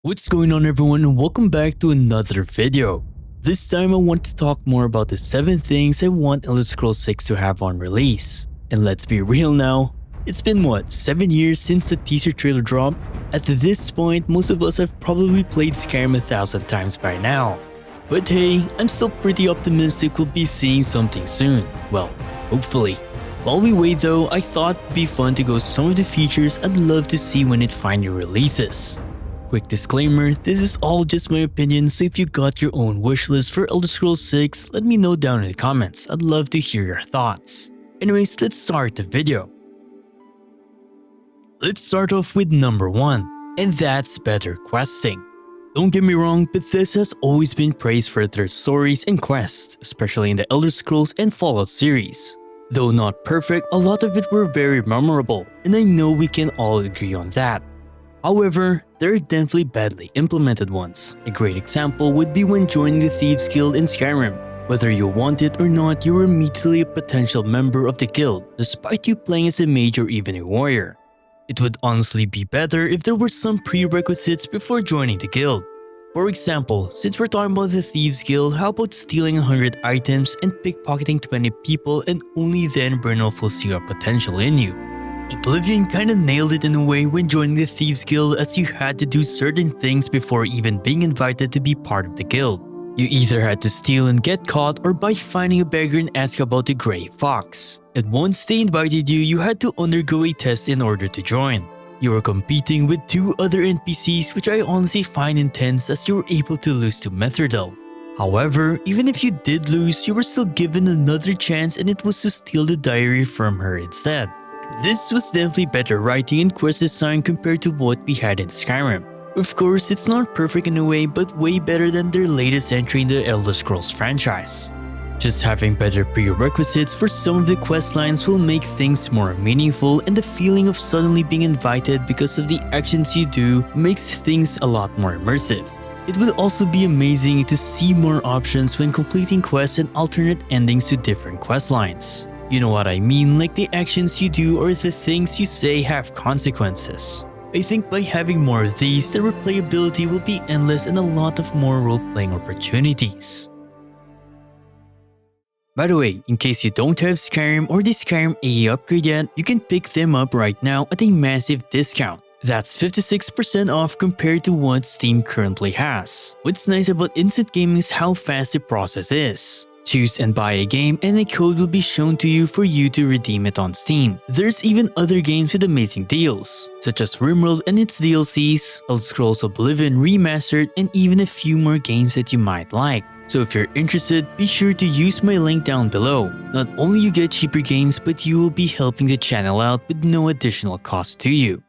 What's going on everyone, and welcome back to another video. This time I want to talk more about the 7 things I want Elder Scrolls 6 to have on release. And let's be real now, it's been 7 years since the teaser trailer dropped? At this point, most of us have probably played Skyrim 1,000 times by now. But hey, I'm still pretty optimistic we'll be seeing something soon. Well, hopefully. While we wait though, I thought it'd be fun to go some of the features I'd love to see when it finally releases. Quick disclaimer, this is all just my opinion, so if you got your own wishlist for Elder Scrolls 6, let me know down in the comments. I'd love to hear your thoughts. Anyways, let's start the video. Let's start off with number 1, and that's better questing. Don't get me wrong, Bethesda has always been praised for their stories and quests, especially in the Elder Scrolls and Fallout series. Though not perfect, a lot of it were very memorable, and I know we can all agree on that. However, there are definitely badly implemented ones. A great example would be when joining the Thieves Guild in Skyrim. Whether you want it or not, you are immediately a potential member of the guild, despite you playing as a mage or even a warrior. It would honestly be better if there were some prerequisites before joining the guild. For example, since we're talking about the Thieves Guild, how about stealing 100 items and pickpocketing 20 people and only then Bernolf will see your potential in you? Oblivion kinda nailed it in a way when joining the Thieves Guild, as you had to do certain things before even being invited to be part of the guild. You either had to steal and get caught, or by finding a beggar and ask about the Grey Fox. And once they invited you, you had to undergo a test in order to join. You were competing with 2 other NPCs, which I honestly find intense, as you were able to lose to Metherdel. However, even if you did lose, you were still given another chance, and it was to steal the diary from her instead. This was definitely better writing and quest design compared to what we had in Skyrim. Of course, it's not perfect in a way, but way better than their latest entry in the Elder Scrolls franchise. Just having better prerequisites for some of the quest lines will make things more meaningful, and the feeling of suddenly being invited because of the actions you do makes things a lot more immersive. It would also be amazing to see more options when completing quests and alternate endings to different quest lines. You know what I mean, like the actions you do or the things you say have consequences. I think by having more of these, the replayability will be endless and a lot of more role-playing opportunities. By the way, in case you don't have Skyrim or the Skyrim AE upgrade yet, you can pick them up right now at a massive discount. That's 56% off compared to what Steam currently has. What's nice about instant gaming is how fast the process is. Choose and buy a game, and a code will be shown to you for you to redeem it on Steam. There's even other games with amazing deals, such as RimWorld and its DLCs, Elder Scrolls Oblivion Remastered, and even a few more games that you might like. So if you're interested, be sure to use my link down below. Not only you get cheaper games, but you will be helping the channel out with no additional cost to you.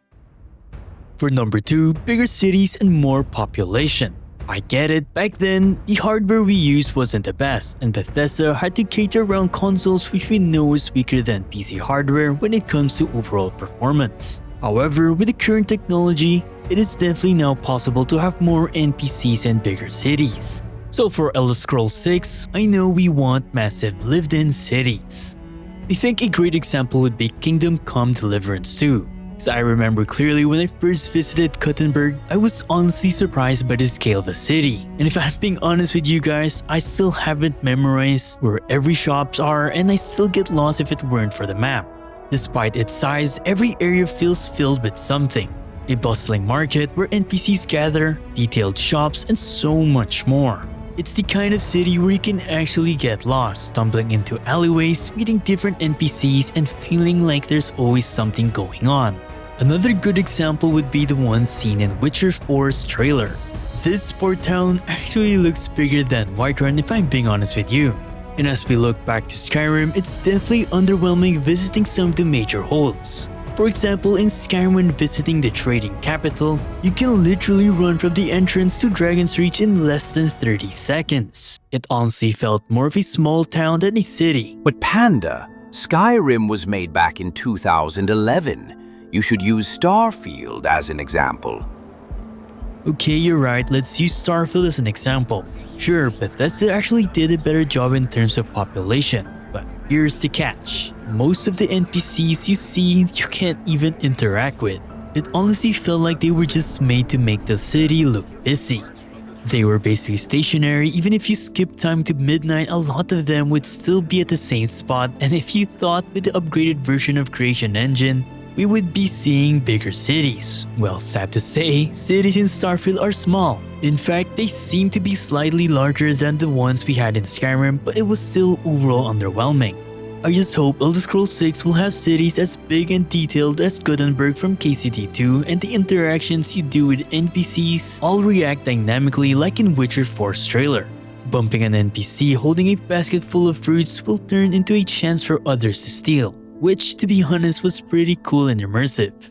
For number 2, bigger cities and more population. I get it, back then, the hardware we used wasn't the best, and Bethesda had to cater around consoles which we know is weaker than PC hardware when it comes to overall performance. However, with the current technology, it is definitely now possible to have more NPCs and bigger cities. So for Elder Scrolls 6, I know we want massive lived-in cities. I think a great example would be Kingdom Come Deliverance 2. So I remember clearly when I first visited Kuttenberg, I was honestly surprised by the scale of the city. And if I'm being honest with you guys, I still haven't memorized where every shops are, and I still get lost if it weren't for the map. Despite its size, every area feels filled with something. A bustling market where NPCs gather, detailed shops, and so much more. It's the kind of city where you can actually get lost, stumbling into alleyways, meeting different NPCs, and feeling like there's always something going on. Another good example would be the one seen in Witcher 4's trailer. This port town actually looks bigger than Whiterun, if I'm being honest with you. And as we look back to Skyrim, it's definitely underwhelming visiting some of the major holds. For example, in Skyrim, when visiting the trading capital, you can literally run from the entrance to Dragon's Reach in less than 30 seconds. It honestly felt more of a small town than a city. But Panda, Skyrim was made back in 2011. You should use Starfield as an example. Okay, you're right, let's use Starfield as an example. Sure, Bethesda actually did a better job in terms of population, but here's the catch. Most of the NPCs you see, you can't even interact with. It honestly felt like they were just made to make the city look busy. They were basically stationary. Even if you skipped time to midnight, a lot of them would still be at the same spot, and if you thought with the upgraded version of Creation Engine, we would be seeing bigger cities. Well, sad to say, cities in Starfield are small. In fact, they seem to be slightly larger than the ones we had in Skyrim, but it was still overall underwhelming. I just hope Elder Scrolls 6 will have cities as big and detailed as Gothenburg from KCD2, and the interactions you do with NPCs all react dynamically like in Witcher 4's trailer. Bumping an NPC holding a basket full of fruits will turn into a chance for others to steal, which to be honest was pretty cool and immersive.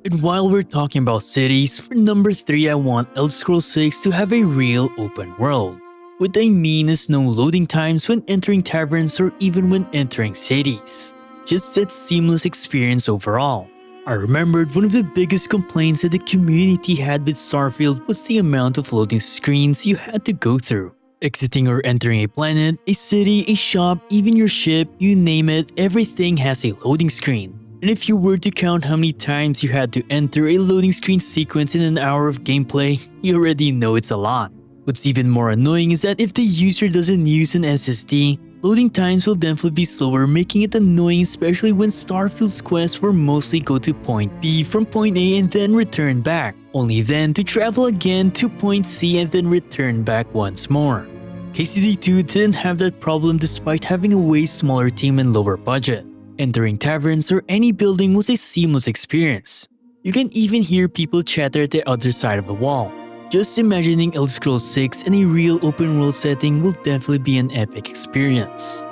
And while we're talking about cities, for number 3 I want Elder Scrolls 6 to have a real open world. What I mean is no loading times when entering taverns or even when entering cities. Just that seamless experience overall. I remembered one of the biggest complaints that the community had with Starfield was the amount of loading screens you had to go through. Exiting or entering a planet, a city, a shop, even your ship, you name it, everything has a loading screen. And if you were to count how many times you had to enter a loading screen sequence in an hour of gameplay, you already know it's a lot. What's even more annoying is that if the user doesn't use an SSD, loading times will definitely be slower, making it annoying especially when Starfield's quests were mostly go to point B from point A and then return back, only then to travel again to point C and then return back once more. KCD2 didn't have that problem despite having a way smaller team and lower budget. Entering taverns or any building was a seamless experience. You can even hear people chatter at the other side of the wall. Just imagining Elder Scrolls 6 in a real open world setting will definitely be an epic experience.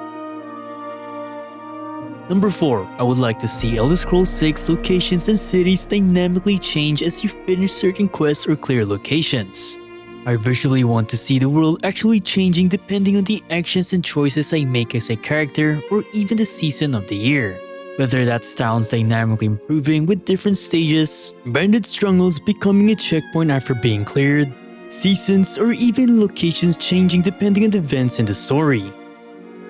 Number 4, I would like to see Elder Scrolls 6 locations and cities dynamically change as you finish certain quests or clear locations. I visually want to see the world actually changing depending on the actions and choices I make as a character or even the season of the year. Whether that's towns dynamically improving with different stages, bandit strongholds becoming a checkpoint after being cleared, seasons, or even locations changing depending on the events in the story.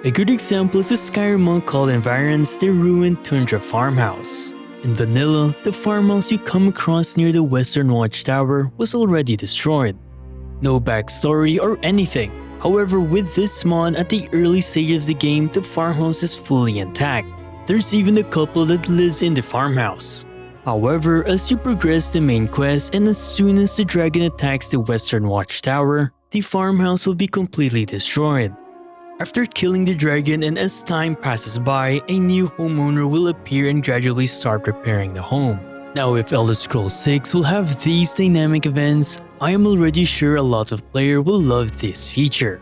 A good example is the Skyrim mod called Environs, the ruined Tundra farmhouse. In vanilla, the farmhouse you come across near the Western Watchtower was already destroyed. No backstory or anything. However, with this mod at the early stage of the game, the farmhouse is fully intact. There's even a couple that lives in the farmhouse. However, as you progress the main quest and as soon as the dragon attacks the Western Watchtower, the farmhouse will be completely destroyed. After killing the dragon and as time passes by, a new homeowner will appear and gradually start repairing the home. Now if Elder Scrolls 6 will have these dynamic events, I am already sure a lot of players will love this feature.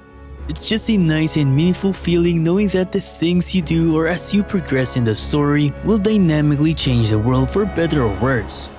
It's just a nice and meaningful feeling knowing that the things you do or as you progress in the story will dynamically change the world for better or worse.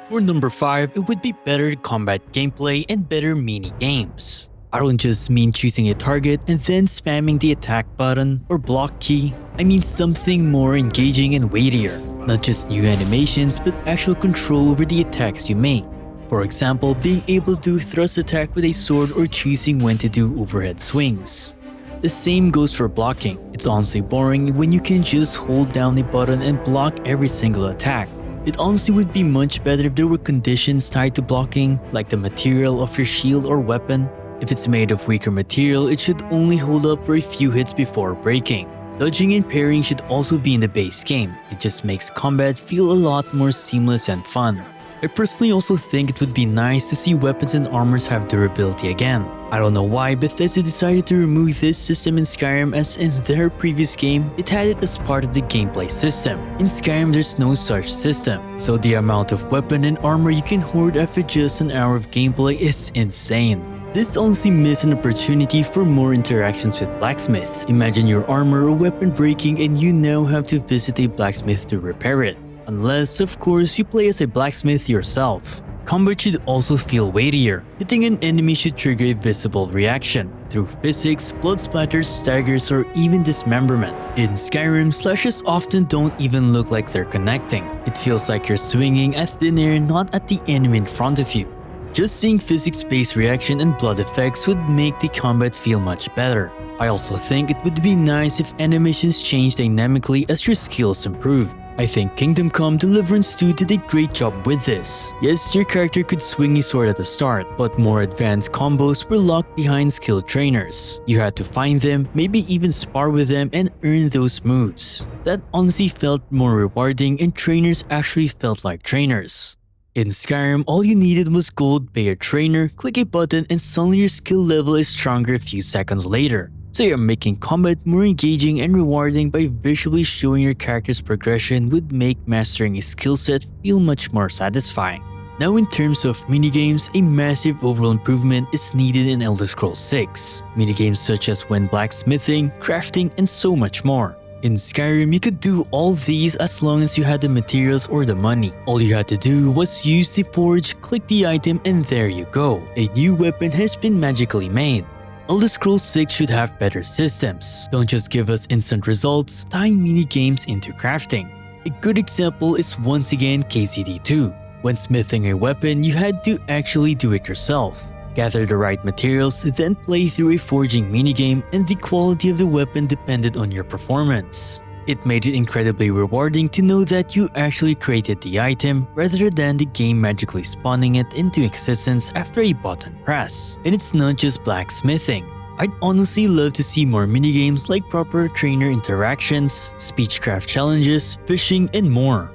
For number 5, it would be better combat gameplay and better mini-games. I don't just mean choosing a target and then spamming the attack button or block key. I mean something more engaging and weightier. Not just new animations, but actual control over the attacks you make. For example, being able to thrust attack with a sword or choosing when to do overhead swings. The same goes for blocking. It's honestly boring when you can just hold down a button and block every single attack. It honestly would be much better if there were conditions tied to blocking, like the material of your shield or weapon. If it's made of weaker material, it should only hold up for a few hits before breaking. Dodging and parrying should also be in the base game. It just makes combat feel a lot more seamless and fun. I personally also think it would be nice to see weapons and armors have durability again. I don't know why Bethesda decided to remove this system in Skyrim, as in their previous game, it had it as part of the gameplay system. In Skyrim, there's no such system, so the amount of weapon and armor you can hoard after just an hour of gameplay is insane. This honestly missed an opportunity for more interactions with blacksmiths. Imagine your armor or weapon breaking and you now have to visit a blacksmith to repair it. Unless, of course, you play as a blacksmith yourself. Combat should also feel weightier. Hitting an enemy should trigger a visible reaction through physics, blood splatters, staggers, or even dismemberment. In Skyrim, slashes often don't even look like they're connecting. It feels like you're swinging at thin air, not at the enemy in front of you. Just seeing physics-based reaction and blood effects would make the combat feel much better. I also think it would be nice if animations change dynamically as your skills improve. I think Kingdom Come Deliverance 2 did a great job with this. Yes, your character could swing a sword at the start, but more advanced combos were locked behind skilled trainers. You had to find them, maybe even spar with them and earn those moves. That honestly felt more rewarding and trainers actually felt like trainers. In Skyrim, all you needed was gold, pay a trainer, click a button, and suddenly your skill level is stronger a few seconds later. So you're making combat more engaging and rewarding by visually showing your character's progression would make mastering a skill set feel much more satisfying. Now in terms of minigames, a massive overall improvement is needed in Elder Scrolls 6. Minigames such as when blacksmithing, crafting, and so much more. In Skyrim, you could do all these as long as you had the materials or the money. All you had to do was use the forge, click the item, and there you go. A new weapon has been magically made. Elder Scrolls 6 should have better systems. Don't just give us instant results, tie mini-games into crafting. A good example is once again KCD2. When smithing a weapon, you had to actually do it yourself. Gather the right materials, then play through a forging minigame, and the quality of the weapon depended on your performance. It made it incredibly rewarding to know that you actually created the item rather than the game magically spawning it into existence after a button press. And it's not just blacksmithing. I'd honestly love to see more minigames like proper trainer interactions, speechcraft challenges, fishing, and more.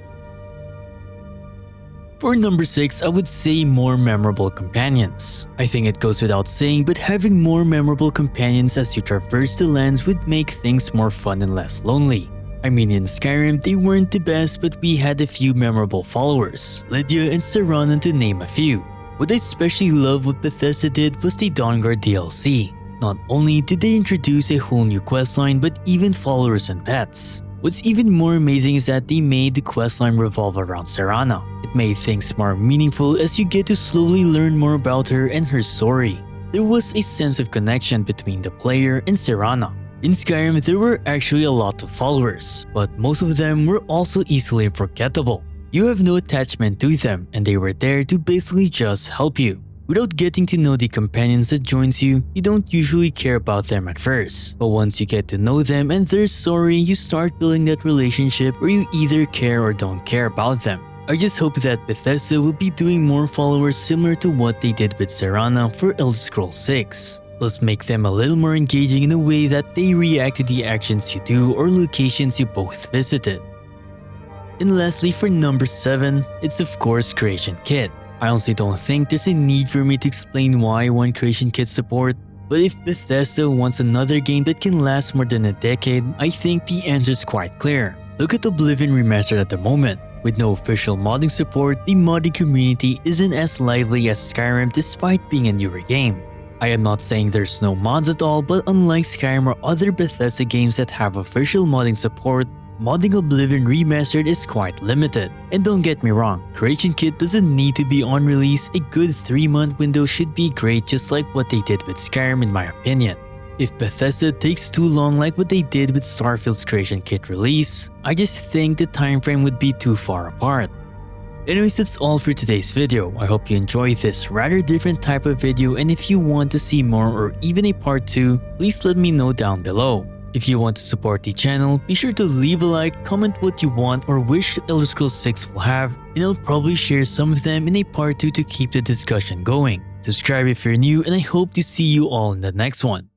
For number 6, I would say more memorable companions. I think it goes without saying, but having more memorable companions as you traverse the lands would make things more fun and less lonely. I mean, in Skyrim, they weren't the best, but we had a few memorable followers, Lydia and Serana to name a few. What I especially loved what Bethesda did was the Dawnguard DLC. Not only did they introduce a whole new questline, but even followers and pets. What's even more amazing is that they made the questline revolve around Serana. It made things more meaningful as you get to slowly learn more about her and her story. There was a sense of connection between the player and Serana. In Skyrim, there were actually a lot of followers, but most of them were also easily forgettable. You have no attachment to them, and they were there to basically just help you. Without getting to know the companions that joins you, you don't usually care about them at first. But once you get to know them and their story, you start building that relationship where you either care or don't care about them. I just hope that Bethesda will be doing more followers similar to what they did with Serana for Elder Scrolls 6. Plus make them a little more engaging in a way that they react to the actions you do or locations you both visited. And lastly, for number 7, it's of course Creation Kit. I honestly don't think there's a need for me to explain why I want Creation Kit support, but if Bethesda wants another game that can last more than a decade, I think the answer's quite clear. Look at Oblivion Remastered at the moment. With no official modding support, the modding community isn't as lively as Skyrim despite being a newer game. I am not saying there's no mods at all, but unlike Skyrim or other Bethesda games that have official modding support, modding Oblivion Remastered is quite limited. And don't get me wrong, Creation Kit doesn't need to be on release. A good 3-month window should be great, just like what they did with Skyrim in my opinion. If Bethesda takes too long like what they did with Starfield's Creation Kit release, I just think the time frame would be too far apart. Anyways, that's all for today's video. I hope you enjoyed this rather different type of video, and if you want to see more or even a part 2, please let me know down below. If you want to support the channel, be sure to leave a like, comment what you want or wish Elder Scrolls 6 will have, and I'll probably share some of them in a part 2 to keep the discussion going. Subscribe if you're new, and I hope to see you all in the next one.